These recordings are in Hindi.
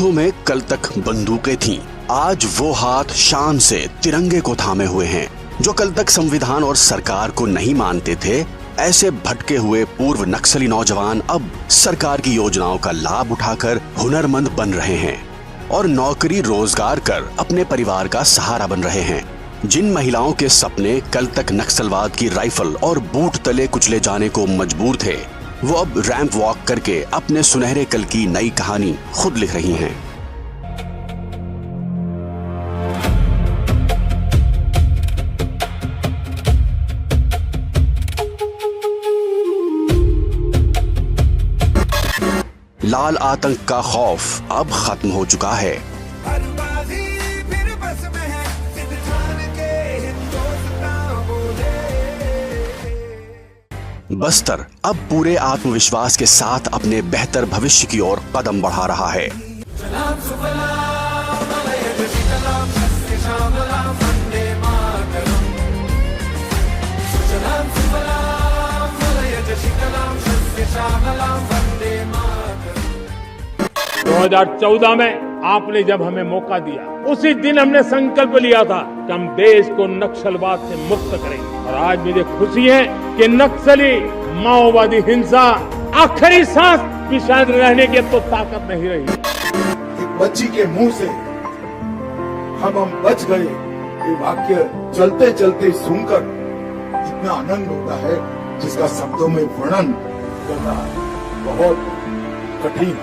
हाथों में कल तक बंदूकें थीं, आज वो हाथ शान से तिरंगे को थामे हुए हैं। जो कल तक संविधान और सरकार को नहीं मानते थे, ऐसे भटके हुए पूर्व नक्सली नौजवान अब सरकार की योजनाओं का लाभ उठाकर हुनरमंद बन रहे हैं और नौकरी रोजगार कर अपने परिवार का सहारा बन रहे हैं। जिन महिलाओं के सपने कल तक नक्सलवाद की राइफल और बूट तले कुचले जाने को मजबूर थे, वो अब रैंप वॉक करके अपने सुनहरे कल की नई कहानी खुद लिख रही हैं। लाल आतंक का खौफ अब खत्म हो चुका है। बस्तर अब पूरे आत्मविश्वास के साथ अपने बेहतर भविष्य की ओर कदम बढ़ा रहा है। दो 2014 में आपने जब हमें मौका दिया, उसी दिन हमने संकल्प लिया था कि हम देश को नक्सलवाद से मुक्त करेंगे। और आज मुझे खुशी है कि नक्सली माओवादी हिंसा आखिरी सांस भी शायद रहने की तो ताकत नहीं रही। एक बच्ची के मुंह से हम बच गए, ये वाक्य चलते चलते सुनकर इतना आनंद होता है जिसका शब्दों में वर्णन करना बहुत कठिन।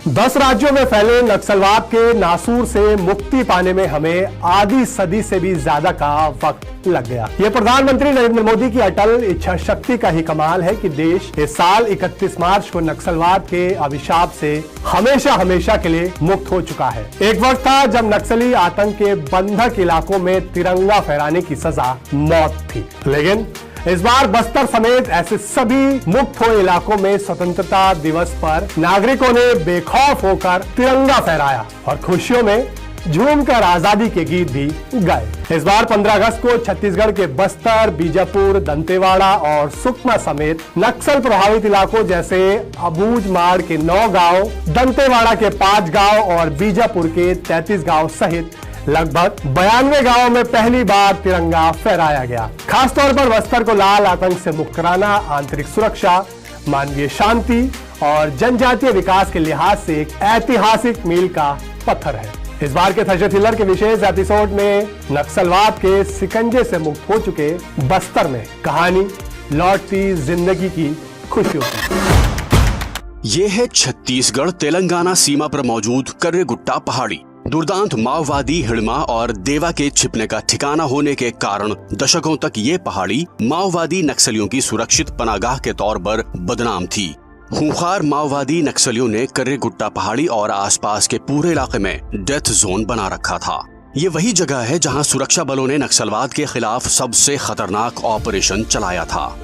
10 राज्यों में फैले नक्सलवाद के नासूर से मुक्ति पाने में हमें आधी सदी से भी ज्यादा का वक्त लग गया। ये प्रधानमंत्री नरेंद्र मोदी की अटल इच्छा शक्ति का ही कमाल है कि देश इस साल 31 मार्च को नक्सलवाद के अभिशाप से हमेशा हमेशा के लिए मुक्त हो चुका है। एक वक्त था जब नक्सली आतंक के बंधक इलाकों में तिरंगा फहराने की सजा मौत थी, लेकिन इस बार बस्तर समेत ऐसे सभी मुक्त हुए इलाकों में स्वतंत्रता दिवस पर नागरिकों ने बेखौफ होकर तिरंगा फहराया और खुशियों में झूमकर आजादी के गीत भी गाए। इस बार 15 अगस्त को छत्तीसगढ़ के बस्तर, बीजापुर, दंतेवाड़ा और सुकमा समेत नक्सल प्रभावित इलाकों जैसे अबूझमाड़ के 9 गांव, दंतेवाड़ा के 5 गांव और बीजापुर के 33 गांव सहित लगभग 92 गांवों में पहली बार तिरंगा फहराया गया। खासतौर पर बस्तर को लाल आतंक से मुक्त कराना आंतरिक सुरक्षा, मानवीय शांति और जनजातीय विकास के लिहाज से एक ऐतिहासिक मील का पत्थर है। इस बार के थर्सडे थ्रिलर के विशेष एपिसोड में नक्सलवाद के शिकंजे से मुक्त हो चुके बस्तर में कहानी लौटती जिंदगी की खुशियों की। ये है छत्तीसगढ़ तेलंगाना सीमा पर मौजूद कर्रेगुट्टा पहाड़ी। दुर्दांत माओवादी हिड़मा और देवा के छिपने का ठिकाना होने के कारण दशकों तक ये पहाड़ी माओवादी नक्सलियों की सुरक्षित पनागाह के तौर पर बदनाम थी। खूंखार माओवादी नक्सलियों ने कर्रेगुट्टा पहाड़ी और आसपास के पूरे इलाके में डेथ जोन बना रखा था। ये वही जगह है जहां सुरक्षा बलों ने नक्सलवाद के खिलाफ सबसे खतरनाक ऑपरेशन चलाया था।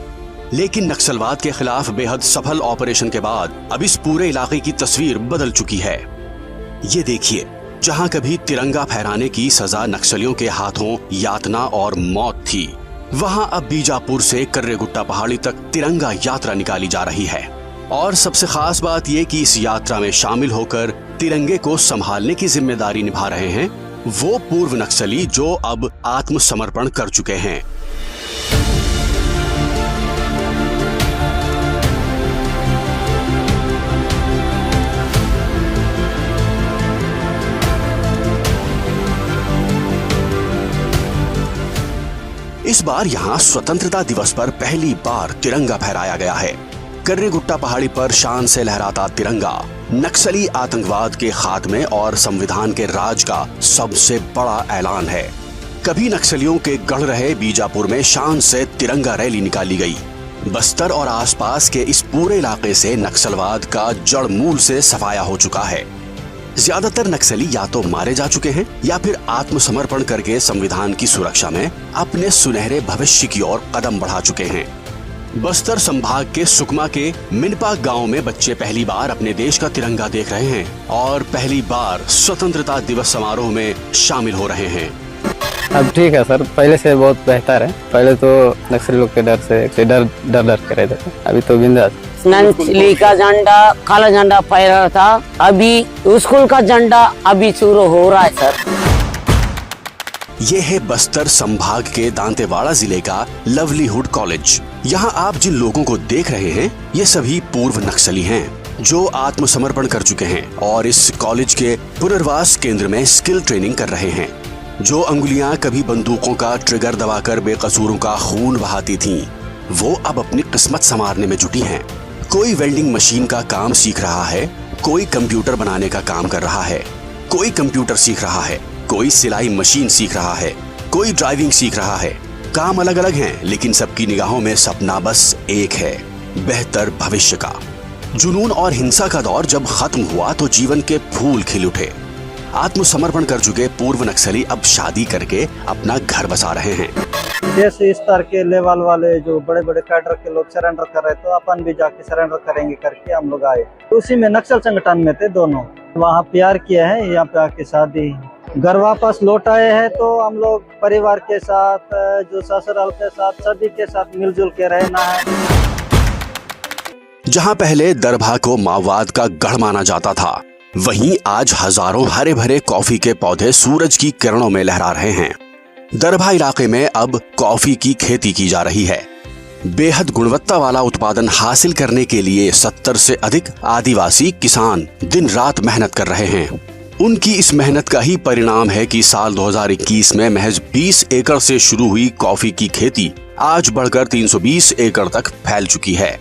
लेकिन नक्सलवाद के खिलाफ बेहद सफल ऑपरेशन के बाद अब इस पूरे इलाके की तस्वीर बदल चुकी है। ये देखिए, जहां कभी तिरंगा फहराने की सजा नक्सलियों के हाथों यातना और मौत थी, वहां अब बीजापुर से कर्रेगुट्टा पहाड़ी तक तिरंगा यात्रा निकाली जा रही है। और सबसे खास बात यह कि इस यात्रा में शामिल होकर तिरंगे को संभालने की जिम्मेदारी निभा रहे हैं वो पूर्व नक्सली जो अब आत्मसमर्पण कर चुके हैं। इस बार यहाँ स्वतंत्रता दिवस पर पहली बार तिरंगा फहराया गया है। कर्रेगुट्टा पहाड़ी पर शान से लहराता तिरंगा नक्सली आतंकवाद के खात्मे और संविधान के राज का सबसे बड़ा ऐलान है। कभी नक्सलियों के गढ़ रहे बीजापुर में शान से तिरंगा रैली निकाली गई। बस्तर और आसपास के इस पूरे इलाके से नक्सलवाद का जड़ मूल से सफाया हो चुका है। ज्यादातर नक्सली या तो मारे जा चुके हैं या फिर आत्मसमर्पण करके संविधान की सुरक्षा में अपने सुनहरे भविष्य की ओर कदम बढ़ा चुके हैं। बस्तर संभाग के सुकमा के मिनपा गांव में बच्चे पहली बार अपने देश का तिरंगा देख रहे हैं और पहली बार स्वतंत्रता दिवस समारोह में शामिल हो रहे हैं। अब ठीक है सर, पहले से बहुत बेहतर है। पहले तो नक्सली लोग के डर से डर कर रहे थे, अभी तो बिंदास। नक्सली का झंडा, काला झंडा फहरा था, अभी स्कूल का झंडा अभी शुरू हो रहा है सर। ये है बस्तर संभाग के दांतेवाड़ा जिले का लवलीहुड कॉलेज। यहाँ आप जिन लोगों को देख रहे हैं ये सभी पूर्व नक्सली हैं जो आत्मसमर्पण कर चुके हैं और इस कॉलेज के पुनर्वास केंद्र में स्किल ट्रेनिंग कर रहे हैं। जो अंगुलियां कभी बंदूकों का ट्रिगर दबाकर बेकसूरों का खून बहाती थीं, वो अब अपनी किस्मत संवारने में जुटी हैं। कोई वेल्डिंग मशीन का काम सीख रहा है, कोई कंप्यूटर बनाने का काम कर रहा है, कोई कंप्यूटर सीख रहा है, कोई सिलाई मशीन सीख रहा है, कोई ड्राइविंग सीख रहा है। काम अलग अलग हैं, लेकिन सबकी निगाहों में सपना बस एक है, बेहतर भविष्य का। जुनून और हिंसा का दौर जब खत्म हुआ तो जीवन के फूल खिल उठे। आत्मसमर्पण कर चुके पूर्व नक्सली अब शादी करके अपना घर बसा रहे हैं। देश स्तर के लेवल वाले जो बड़े बड़े कैडर के लोग सरेंडर कर रहे थे, अपन भी जाके सरेंडर करेंगे करके हम लोग आए। उसी में नक्सल संगठन में थे दोनों, वहाँ प्यार किया है, यहाँ पे आके शादी। घर वापस लौट आए हैं तो हम लोग परिवार के साथ, जो ससुराल के साथ, सभी के साथ मिलजुल के रहना है। जहाँ पहले दरभा को माओवाद का गढ़ माना जाता था, वहीं आज हजारों हरे भरे कॉफी के पौधे सूरज की किरणों में लहरा रहे हैं। दरभा इलाके में अब कॉफी की खेती की जा रही है। बेहद गुणवत्ता वाला उत्पादन हासिल करने के लिए 70 से अधिक आदिवासी किसान दिन रात मेहनत कर रहे हैं। उनकी इस मेहनत का ही परिणाम है कि साल 2021 में महज 20 एकड़ से शुरू हुई कॉफी की खेती आज बढ़कर 320 एकड़ तक फैल चुकी है।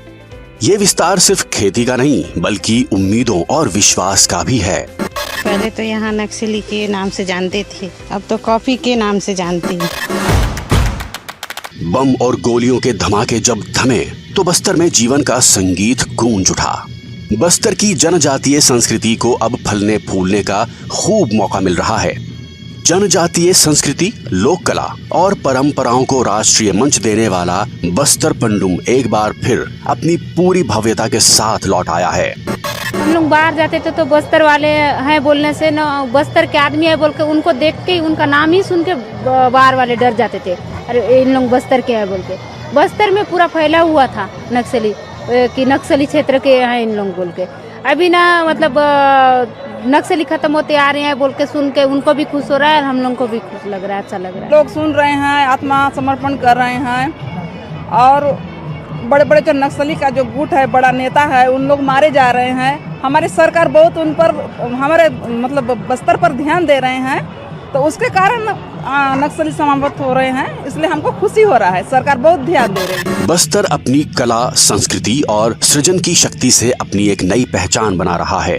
ये विस्तार सिर्फ खेती का नहीं बल्कि उम्मीदों और विश्वास का भी है। पहले तो यहाँ नक्सली के नाम से जानते थे, अब तो कॉफी के नाम से जानते हैं। बम और गोलियों के धमाके जब थमे तो बस्तर में जीवन का संगीत गूंज उठा। बस्तर की जनजातीय संस्कृति को अब फलने फूलने का खूब मौका मिल रहा है। जनजातीय संस्कृति, लोक कला और परंपराओं को राष्ट्रीय मंच देने वाला बस्तर पंडुम एक बार फिर अपनी पूरी भव्यता के साथ लौट आया है। हम लोग बाहर जाते थे तो बस्तर वाले हैं बोलने से न, बस्तर के आदमी है बोल के उनको देख के उनका नाम ही सुन के बाहर वाले डर जाते थे, अरे इन लोग बस्तर के हैं बोल के। बस्तर में पूरा फैला हुआ था नक्सली कि नक्सली क्षेत्र के हैं इन लोग बोल के। अभी ना मतलब नक्सली खत्म होते आ रहे हैं बोल के सुन के उनको भी खुश हो रहा है और हम लोग को भी खुश लग रहा है, अच्छा लग रहा है। लोग सुन रहे हैं, आत्मा समर्पण कर रहे हैं और बड़े बड़े जो नक्सली का जो गुट है, बड़ा नेता है, उन लोग मारे जा रहे हैं। हमारी सरकार बहुत उन पर, हमारे मतलब बस्तर पर ध्यान दे रहे हैं, तो उसके कारण नक्सली समाप्त हो रहे हैं, इसलिए हमको खुशी हो रहा है। सरकार बहुत ध्यान दे रही है। बस्तर अपनी कला, संस्कृति और सृजन की शक्ति से अपनी एक नई पहचान बना रहा है।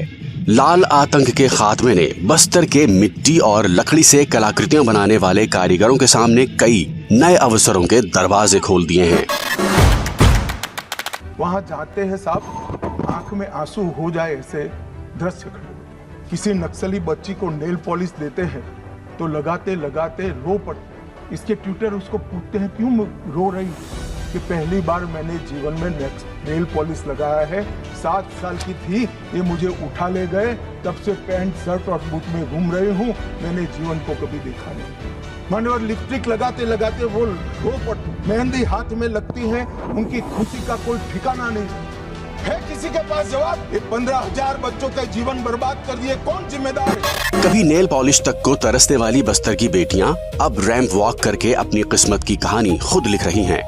लाल आतंक के खात्मे ने बस्तर के मिट्टी और लकड़ी से कलाकृतियां बनाने वाले कारीगरों के सामने कई नए अवसरों के दरवाजे खोल दिए हैं। वहां जाते हैं साहब, आंख में आंसू हो जाए ऐसे दृश्य खड़े। किसी नक्सली बच्ची को नेल पॉलिश देते हैं तो लगाते लगाते रो पड़ते। इसके ट्यूटर उसको पूछते हैं क्यों रो रही, कि पहली बार मैंने जीवन में नेल पॉलिश लगाया है। 7 साल की थी, ये मुझे उठा ले गए, तब से पैंट शर्ट और बूट में घूम रही हूँ, मैंने जीवन को कभी देखा नहीं। मैंने और लिपस्टिक लगाते लगाते वो रो पड़ते। मेहंदी हाथ में लगती है, उनकी खुशी का कोई ठिकाना नहीं है। किसी के पास जवाब? ये 15,000 बच्चों का जीवन बर्बाद कर दिए, कौन जिम्मेदार है? कभी नेल पॉलिश तक को तरसने वाली बस्तर की बेटियां अब रैंप वॉक करके अपनी किस्मत की कहानी खुद लिख रही हैं।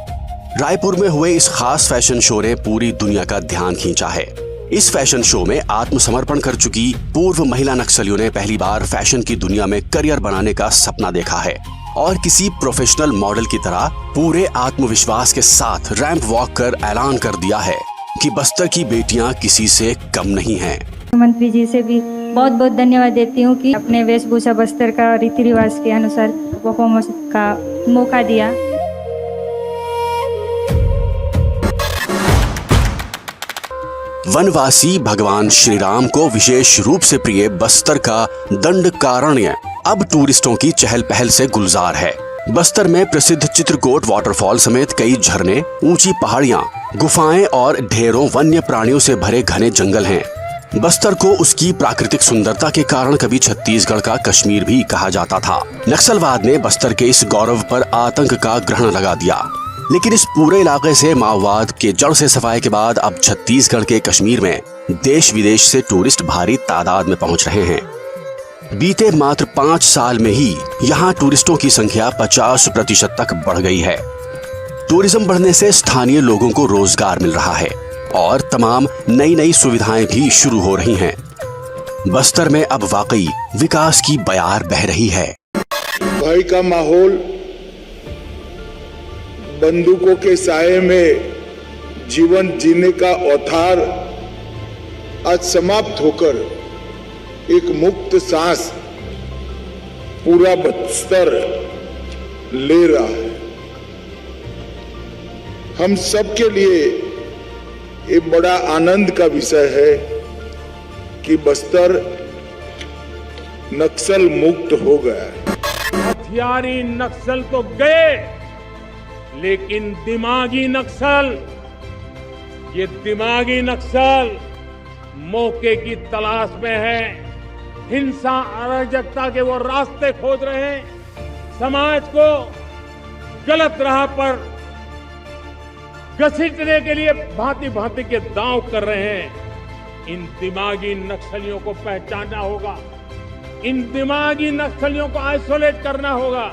रायपुर में हुए इस खास फैशन शो ने पूरी दुनिया का ध्यान खींचा है। इस फैशन शो में आत्मसमर्पण कर चुकी पूर्व महिला नक्सलियों ने पहली बार फैशन की दुनिया में करियर बनाने का सपना देखा है और किसी प्रोफेशनल मॉडल की तरह पूरे आत्मविश्वास के साथ रैंप वॉक कर ऐलान कर दिया है कि बस्तर की बेटियां किसी से कम नहीं हैं। मंत्री जी से भी बहुत बहुत धन्यवाद देती हूँ कि अपने वेशभूषा बस्तर का रीति रिवाज के अनुसार परफॉर्मेंस का मौका दिया। वनवासी भगवान श्री राम को विशेष रूप से प्रिय बस्तर का दंडकारण्य अब टूरिस्टों की चहल पहल से गुलजार है। बस्तर में प्रसिद्ध चित्रकूट वाटरफॉल समेत कई झरने, ऊंची पहाड़ियां, गुफाएं और ढेरों वन्य प्राणियों से भरे घने जंगल हैं। बस्तर को उसकी प्राकृतिक सुंदरता के कारण कभी छत्तीसगढ़ का कश्मीर भी कहा जाता था। नक्सलवाद ने बस्तर के इस गौरव पर आतंक का ग्रहण लगा दिया, लेकिन इस पूरे इलाके से माओवाद के जड़ से सफाए के बाद अब छत्तीसगढ़ के कश्मीर में देश विदेश से टूरिस्ट भारी तादाद में पहुंच रहे हैं। बीते मात्र 5 साल में ही यहाँ टूरिस्टों की संख्या 50% तक बढ़ गई है। टूरिज्म बढ़ने से स्थानीय लोगों को रोजगार मिल रहा है और तमाम नई सुविधाएं भी शुरू हो रही हैं। बस्तर में अब वाकई विकास की बयार बह रही है। भय का माहौल, बंदूकों के साये में जीवन जीने का औथार आज समाप्त होकर एक मुक्त सांस पूरा बस्तर ले रहा है। हम सब के लिए ये बड़ा आनंद का विषय है कि बस्तर नक्सल मुक्त हो गया है। हथियारी नक्सल तो गए, लेकिन दिमागी नक्सल, ये दिमागी नक्सल मौके की तलाश में है। हिंसा, अराजकता के वो रास्ते खोज रहे हैं। समाज को गलत राह पर घसीटने के लिए भांति भांति के दांव कर रहे हैं। इन दिमागी नक्सलियों को पहचानना होगा, इन दिमागी नक्सलियों को आइसोलेट करना होगा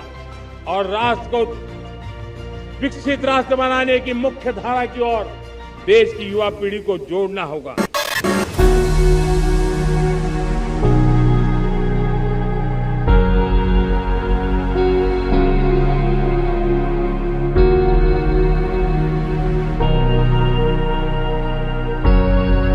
और राष्ट्र को विकसित राष्ट्र बनाने की मुख्य धारा की ओर देश की युवा पीढ़ी को जोड़ना होगा।